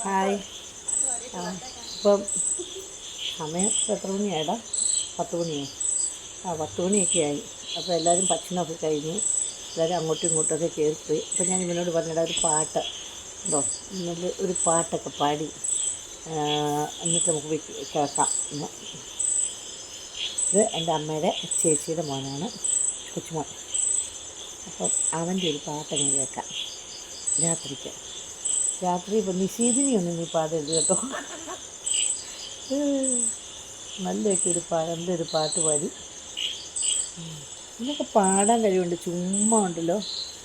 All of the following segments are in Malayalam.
ഹായ്. ഇപ്പം സമയം എത്ര മണിയായിടാ? 10 മണിയോ? 10 മണിയൊക്കെ ആയി. അപ്പോൾ എല്ലാവരും ഭക്ഷണമൊക്കെ കഴിഞ്ഞു. എല്ലാവരും അങ്ങോട്ടും ഇങ്ങോട്ടൊക്കെ കയറിപ്പോയി. അപ്പോൾ ഞാൻ ഇവനോട് പറഞ്ഞിടാ ഒരു പാട്ട് ഉണ്ടോ, ഇന്നലെ ഒരു പാട്ടൊക്കെ പാടി എന്നിട്ട് നമുക്ക് കേൾക്കാം. ഇത് എൻ്റെ അമ്മയുടെ ചേച്ചിയുടെ മോനാണ്, കൊച്ചുമോൻ. അപ്പം അവൻ്റെ ഒരു പാട്ടങ്ങ് കേൾക്കാം രാത്രിക്ക്. രാത്രി ഇപ്പം നിശീതിനിയൊന്നും നീ പാടരുത് കേട്ടോ. നല്ലൊരു പാട്ട് പാടി. ഇതൊക്കെ പാടാൻ കഴിവുണ്ട്, ചുമ്മാ ഉണ്ടല്ലോ.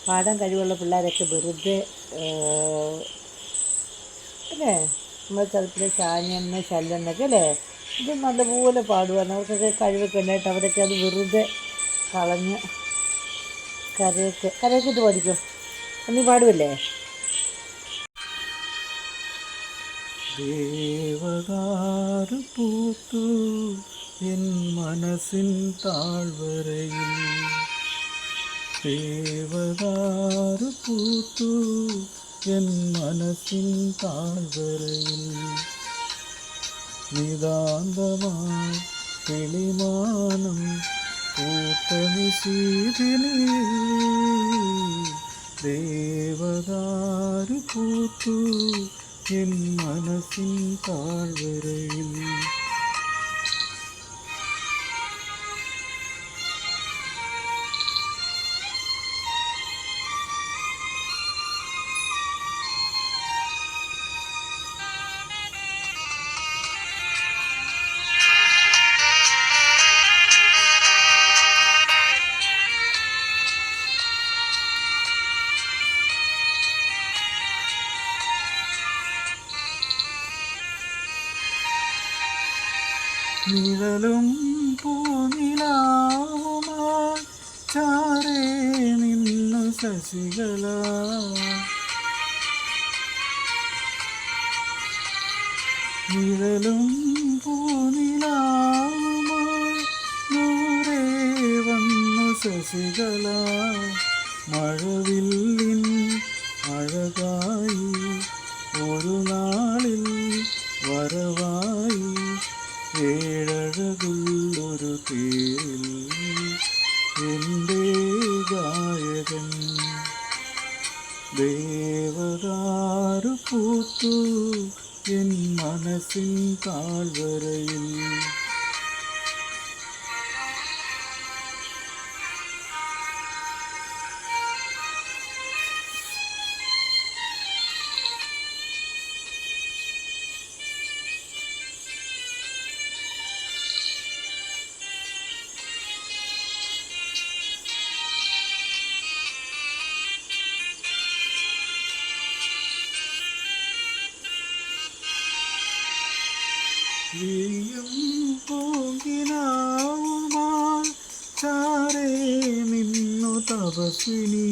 പാടാൻ കഴിവുള്ള പിള്ളേരൊക്കെ വെറുതെ അല്ലേ, നമ്മുടെ ചെറുപ്പിലെ ഷാനിയണ്ണ ശല്ലെണ്ണൊക്കെ അല്ലേ, ഇത് നല്ലപോലെ പാടുവാണ്. അവർക്കൊക്കെ കഴിവൊക്കെ ഉണ്ടായിട്ട് അവരൊക്കെ അത് വെറുതെ കളഞ്ഞ് കരയൊക്കെ ഇട്ട് പഠിക്കും. നീ പാടുമല്ലേ? ദേവദാരു പൂത്തു എൻ മനസ്സിൻ താഴ്വരയിൽ, ദേവദാരു പൂത്തു എൻ മനസ്സിൻ താഴ്വരയിൽ, നിതാന്തമായി കിളിമാനം പൂത്ത നിശീതിനിയിൽ, ദേവദാരു പൂത്തു എൻ മനസ്സിൻ താഴ്വരയിൽ. നിഴലും പൂനിലാവുമായി ചാരേ നിന്നു ശശികല, നിഴലും പൂനിലാവുമായി ദൂരെ വന്നു ശശികല, മഴവില്ലിൻ അഴകായി ഒരു നാളിൽ വരവായി, ഏഴഴകുള്ളൊരു തേരിൽ എൻ്റെ ഗായകൻ. ദേവദാരു പൂത്തു എൻ മനസ്സിൻ താഴ്വരയിൽ. വിരിയും പൂങ്കിനാവുമായി ചാരേ നിന്നു തപസ്വിനി,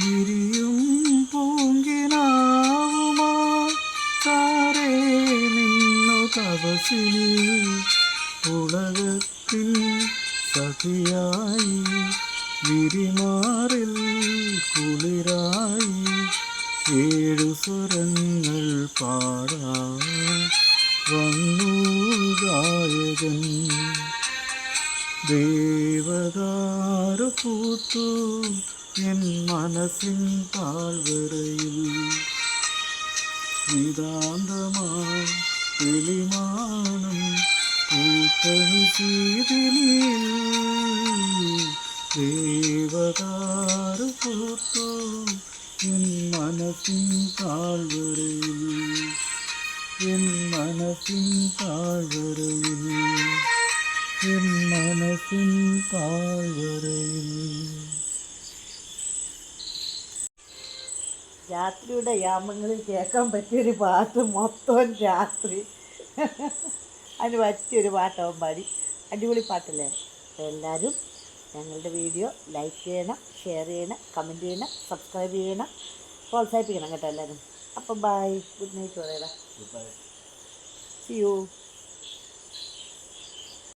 വിരിയും പൂങ്കിനാവുമായി ചാരേ നിന്നു തപസ്വിനി, ഉലകത്തിൻ സഖിയായി വിരിമാറിൽ കുളിരായി, ഏഴു സ്വരങ്ങൾ പാടാൻ വന്നു ഗായകൻ. ദേവദാരു പൂത്തു എൻ മനസ്സിൻ താഴ്വരയിൽ, നിതാന്തമായി കിളിമാനം പൂത്ത നിശീതിനിയിൽ, ദേവദാരു പൂത്തു എൻ മനസ്സിൻ താഴ്വരയിൽ, എൻ മനസ്സിൻ താഴ്വരയിൽ, എൻ മനസ്സിൻ താഴ്വരയിൽ. രാത്രിയുടെ യാമങ്ങളിൽ കേൾക്കാൻ പറ്റിയൊരു പാട്ട്, മൊത്തം രാത്രി അതിന് പറ്റിയൊരു പാട്ടവൻ പാടി. അടിപൊളി പാട്ടല്ലേ? അപ്പോൾ എല്ലാവരും ഞങ്ങളുടെ വീഡിയോ ലൈക്ക് ചെയ്യണം, ഷെയർ ചെയ്യണം, കമൻറ്റ് ചെയ്യണം, സബ്സ്ക്രൈബ് ചെയ്യണം, പ്രോത്സാഹിപ്പിക്കണം കേട്ടോ എല്ലാവരും. അപ്പം ബൈ, ഗുഡ് നൈറ്റ് പറയടാ. See U.